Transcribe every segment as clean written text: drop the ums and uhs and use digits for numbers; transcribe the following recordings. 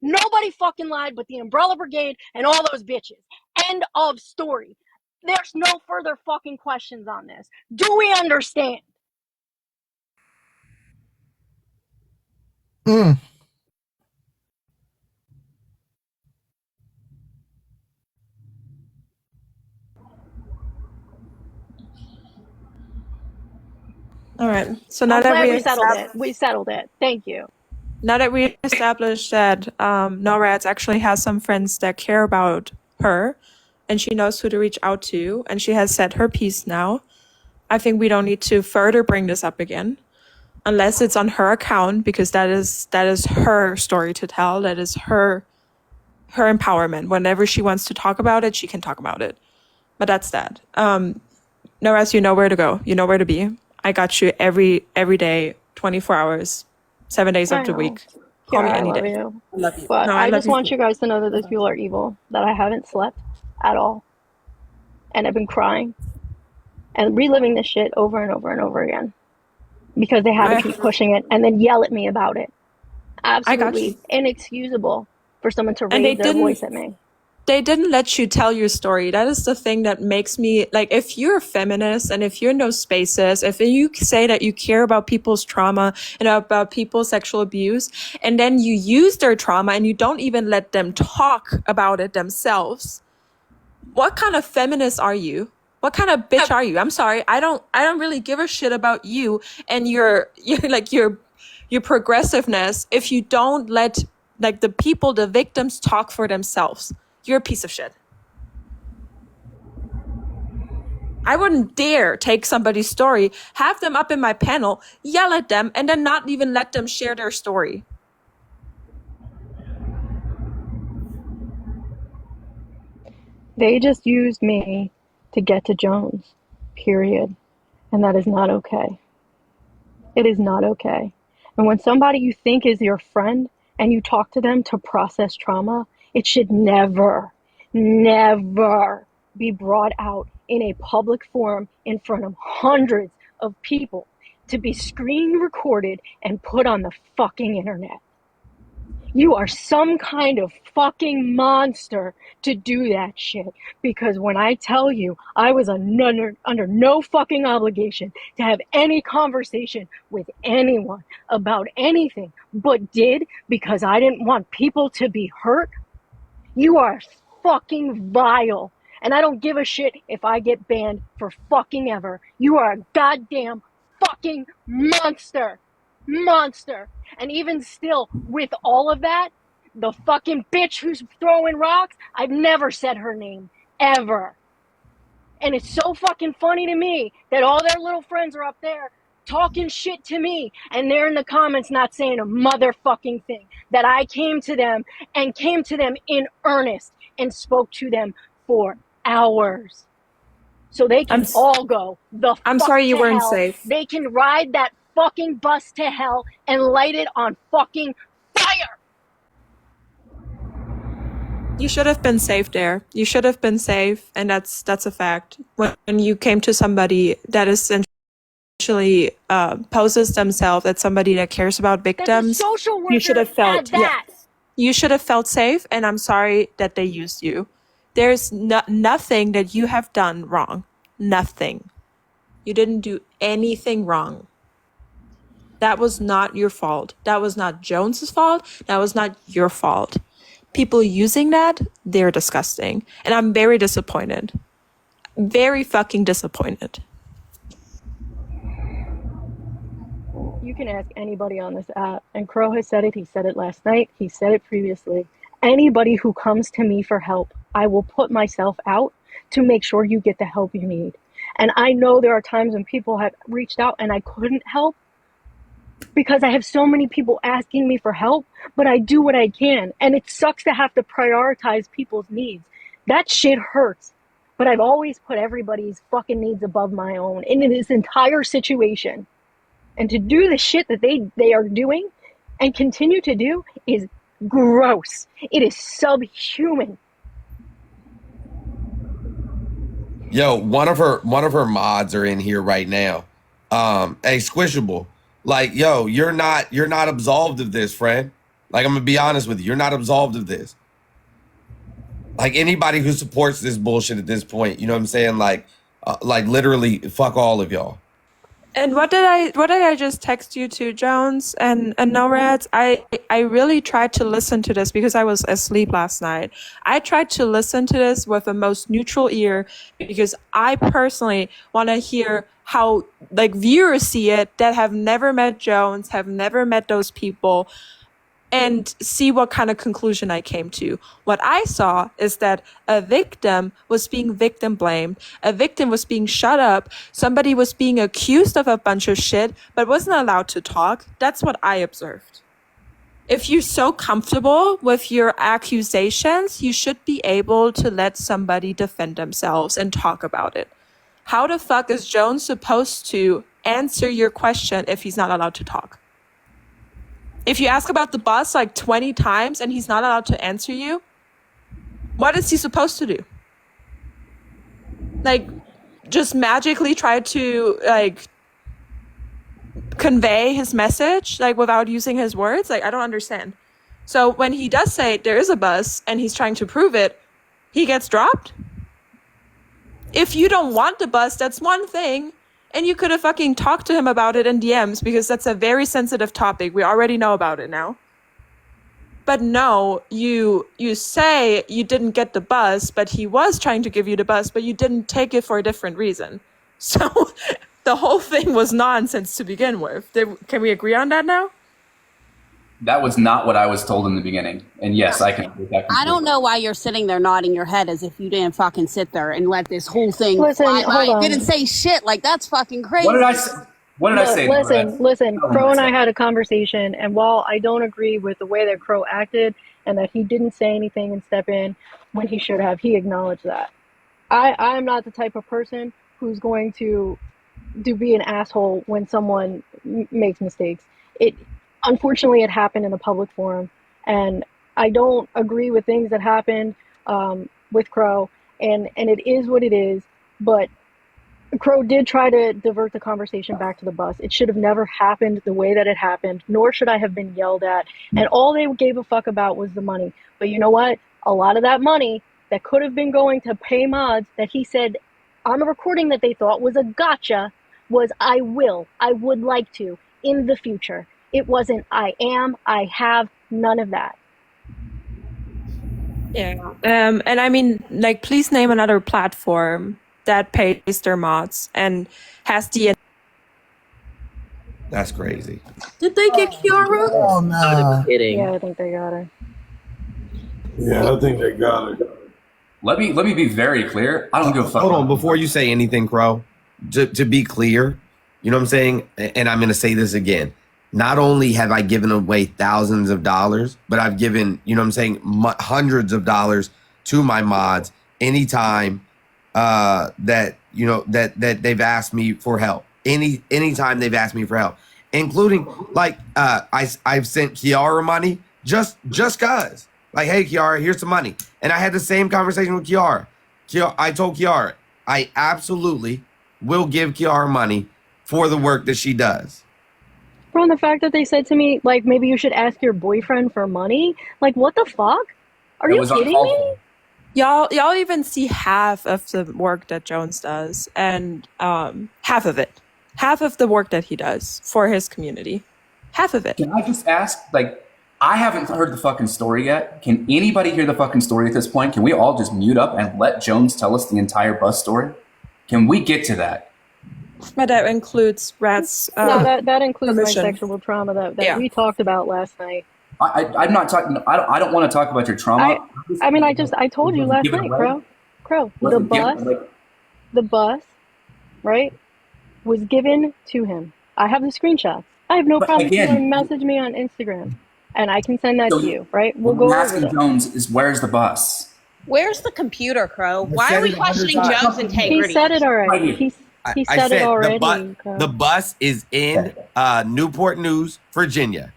Nobody fucking lied but the Umbrella Brigade and all those bitches. End of story. There's no further fucking questions on this. Do we understand? Mm. All right. So I'm glad we settled it. We settled it. Thank you. now that we established that NORADS actually has some friends that care about her, and she knows who to reach out to, and she has said her piece now, I think we don't need to further bring this up again, unless it's on her account, because that is her story to tell. That is her empowerment. Whenever she wants to talk about it, she can talk about it. But that's that. NORADS, you know where to go. You know where to be. I got you every day, 24 hours, 7 days of the week. Call me I any love day. you. I love you. But No, I I love just you want too. you guys to know that those people are evil, that I haven't slept at all. And I've been crying and reliving this shit over and over and over again because they have to keep pushing it and then yell at me about it. I got Absolutely you. inexcusable for someone to And raise their voice at me. they didn't let you tell your story. That is the thing that makes me like, if you're a feminist and if you're in those spaces, if you say that you care about people's trauma and about people's sexual abuse, and then you use their trauma and you don't even let them talk about it themselves, what kind of feminist are you? What kind of bitch are you? I'm sorry. I don't really give a shit about you and your progressiveness if you don't let like the people, the victims talk for themselves. You're a piece of shit. I wouldn't dare take somebody's story, have them up in my panel, yell at them, and then not even let them share their story. They just used me to get to Jones, period. And that is not okay. It is not okay. And when somebody you think is your friend and you talk to them to process trauma, it should never, never be brought out in a public forum in front of hundreds of people to be screen recorded and put on the fucking internet. You are some kind of fucking monster to do that shit. Because when I tell you I was under no fucking obligation to have any conversation with anyone about anything, but did because I didn't want people to be hurt, you are fucking vile. And I don't give a shit if I get banned for fucking ever. You are a goddamn fucking monster. Monster. And even still, with all of that, the fucking bitch who's throwing rocks, I've never said her name. Ever. And it's so fucking funny to me that all their little friends are up there talking shit to me and they're in the comments not saying a motherfucking thing. That I came to them and came to them in earnest and spoke to them for hours. So they can all go the I'm fuck sorry you to weren't hell. safe. They can ride that fucking bus to hell and light it on fucking fire. You should have been safe there. You should have been safe, and that's a fact. When you came to somebody that essentially poses themselves as somebody that cares about victims, social worker you should have felt that. you should have felt safe. And I'm sorry that they used you. There's nothing that you have done wrong. Nothing. You didn't do anything wrong. That was not your fault. That was not Jones's fault. That was not your fault. People using that, they're disgusting. And I'm very disappointed. Very fucking disappointed. You can ask anybody on this app, and Crow has said it. He said it last night. He said it previously. Anybody who comes to me for help, I will put myself out to make sure you get the help you need. And I know there are times when people have reached out and I couldn't help because I have so many people asking me for help, but I do what I can. And it sucks to have to prioritize people's needs. That shit hurts. But I've always put everybody's fucking needs above my own in this entire situation. And to do the shit that they are doing and continue to do is gross. It is subhuman. Yo, one of her mods are in here right now. Hey, Squishable. Like, yo, you're not absolved of this, friend. Like, I'm gonna be honest with you. You're not absolved of this. Like, anybody who supports this bullshit at this point, you know what I'm saying? Like literally, fuck all of y'all. And what did I just text you to, Jones and NORADs? I really tried to listen to this because I was asleep last night. I tried to listen to this with the most neutral ear because I personally want to hear how like viewers see it that have never met Jones, have never met those people, and see what kind of conclusion I came to. What I saw is that a victim was being victim blamed. A victim was being shut up. Somebody was being accused of a bunch of shit, but wasn't allowed to talk. That's what I observed. If you're so comfortable with your accusations, you should be able to let somebody defend themselves and talk about it. How the fuck is Jones supposed to answer your question if he's not allowed to talk? If you ask about the bus like 20 times and he's not allowed to answer you, what is he supposed to do? Like, just magically try to like convey his message like without using his words? Like, I don't understand. So when he does say there is a bus and he's trying to prove it, he gets dropped. If you don't want the bus, that's one thing. And you could have fucking talked to him about it in DMs because that's a very sensitive topic. We already know about it now. But no, you say you didn't get the bus, but he was trying to give you the bus, but you didn't take it for a different reason. So the whole thing was nonsense to begin with. Can we agree on that now? That was not what I was told in the beginning. And yes, I can agree with that. I don't know why you're sitting there nodding your head as if you didn't fucking sit there and let this whole thing Listen, fly by. hold on. Didn't say shit. Like, that's fucking crazy. What did I say? What did I say? Listen. Tell me Crow what and I I said. had a conversation, and while I don't agree with the way that Crow acted and that he didn't say anything and step in when he should have, he acknowledged that. I am not the type of person who's going to be an asshole when someone makes mistakes. Unfortunately, it happened in a public forum, and I don't agree with things that happened with Crow, and it is what it is, but Crow did try to divert the conversation back to the bus. It should have never happened the way that it happened, nor should I have been yelled at, and all they gave a fuck about was the money. But you know what? A lot of that money that could have been going to pay mods that he said on the recording that they thought was a gotcha was I would like to in the future. It wasn't I have, none of that. Yeah. And I mean, like, please name another platform that pays their mods and has the. That's crazy. Did they get Kiara? Oh no. Kidding. Yeah, I think they got her. Yeah, I think they got it. Let me be very clear. I don't give a fuck. Hold on, before you say anything, Crow, to be clear, you know what I'm saying? And I'm going to say this again. Not only have I given away thousands of dollars, but I've given, you know what I'm saying, hundreds of dollars to my mods anytime that, you know, that they've asked me for help. Anytime they've asked me for help, including like I've sent Kiara money just cause. Like, hey, Kiara, here's some money. And I had the same conversation with Kiara. I told Kiara, I absolutely will give Kiara money for the work that she does. Bro, and the fact that they said to me, like, maybe you should ask your boyfriend for money. Like, what the fuck? Are you kidding me? Y'all even see half of the work that Jones does, and half of the work that he does for his community. Half of it. Can I just ask, like, I haven't heard the fucking story yet. Can anybody hear the fucking story at this point? Can we all just mute up and let Jones tell us the entire bus story? Can we get to that? But that includes Rat's. No, that includes permission. my sexual trauma that Yeah. we talked about last night. I'm not talking. I don't want to talk about your trauma. I told you last Give it night, away? Crow. Wasn't The bus, right, was given to him. I have the screenshots. I have no But problem if you again- want to message me on Instagram, and I can send that So to you, right? We'll What go I'm over asking that. Jones is, where's the bus? Where's the computer, Crow? Why said are we it 100 questioning times. Jones' He integrity? said it already. Right. He I said it already. the bus is in Newport News, Virginia.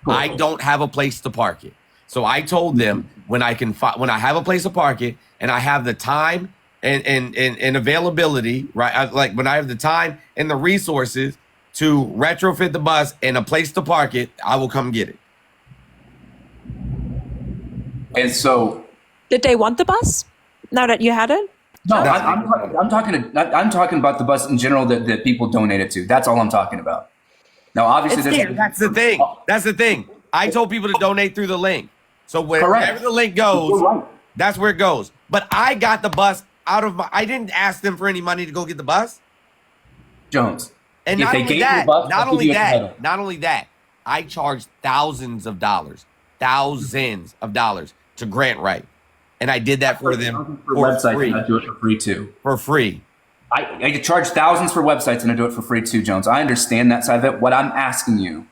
I don't have a place to park it. So I told them when I have a place to park it and I have the time and availability, right? Like when I have the time and the resources to retrofit the bus and a place to park it, I will come get it. And so, Did they want the bus now that you had it? no, I'm talking about the bus in general that people donated to. That's all I'm talking about. Now, obviously, That's the thing. That's the thing. I told people to donate through the link. So wherever Correct. the link goes, You're right. that's where it goes. But I got the bus out of I didn't ask them for any money to go get the bus. Jones. And if not they only gave you that, the bus, not they'll only give you a that, medal. not only that, I charged thousands of dollars to Grant Wright. And I did that for them For for websites, free. and I do it for free too. For free. I could charge thousands for websites and I do it for free too, Jones. I understand that side of it. What I'm asking you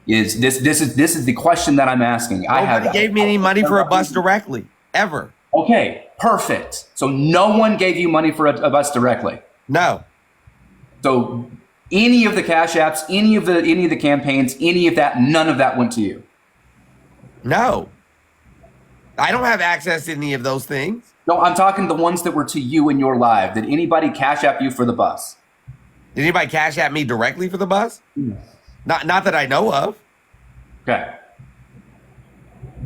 is this is the question that I'm asking. Nobody gave me any money for a bus directly, ever. Okay, perfect. So no one gave you money for a bus directly. No. So any of the cash apps, any of the campaigns, any of that, none of that went to you. No. I don't have access to any of those things. No, I'm talking the ones that were to you in your live. Did anybody cash app you for the bus? Did anybody cash at me directly for the bus? Not that I know of. Okay.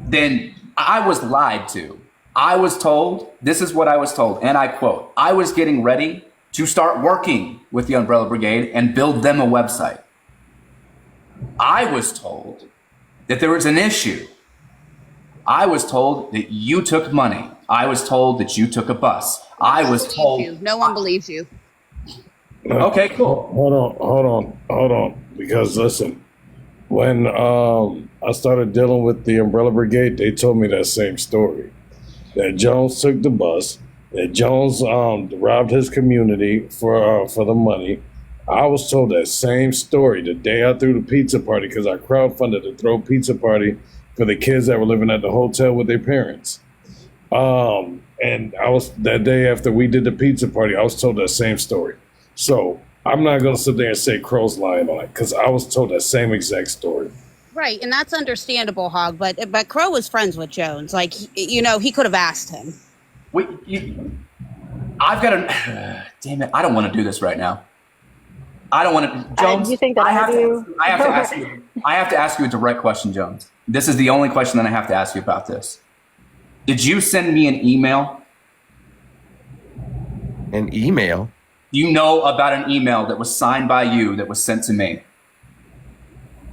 Then I was lied to. I was told, this is what I was told, and I quote, I was getting ready to start working with the Umbrella Brigade and build them a website. I was told that there was an issue. I was told that you took money. I was told that you took a bus. I was told. No one believes you. Okay, cool. Hold on. Because listen, when I started dealing with the Umbrella Brigade, they told me that same story. That Jones took the bus, that Jones robbed his community for the money. I was told that same story the day I threw the pizza party because I crowdfunded to throw a pizza party for the kids that were living at the hotel with their parents. And I was that day after we did the pizza party, I was told that same story. So I'm not gonna sit there and say Crow's lying on it because I was told that same exact story. Right, and that's understandable, Hog. But Crow was friends with Jones. Like, you know, he could have asked him. I've got to. Damn it! I don't want to do this right now. I don't want to. Jones, you think that I do? I have to ask you. I have to ask you a direct question, Jones. This is the only question that I have to ask you about this. Did you send me an email? An email? Do you know about an email that was signed by you that was sent to me?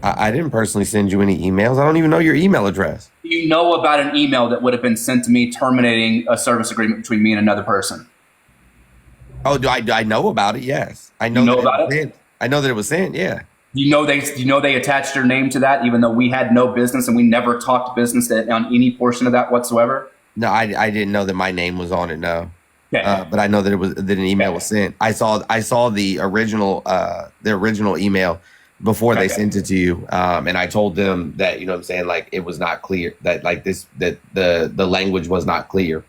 I didn't personally send you any emails. I don't even know your email address. Do you know about an email that would have been sent to me terminating a service agreement between me and another person? Oh, do I know about it? Yes. I know, You know that about was it? sent. I know that it was sent, yeah. You know they attached your name to that, even though we had no business and we never talked business on any portion of that whatsoever. No, I didn't know that my name was on it, no. Okay. But I know that that an email was sent. I saw the original email before they sent it to you. And I told them that, you know what I'm saying, like it was not clear that like that the language was not clear.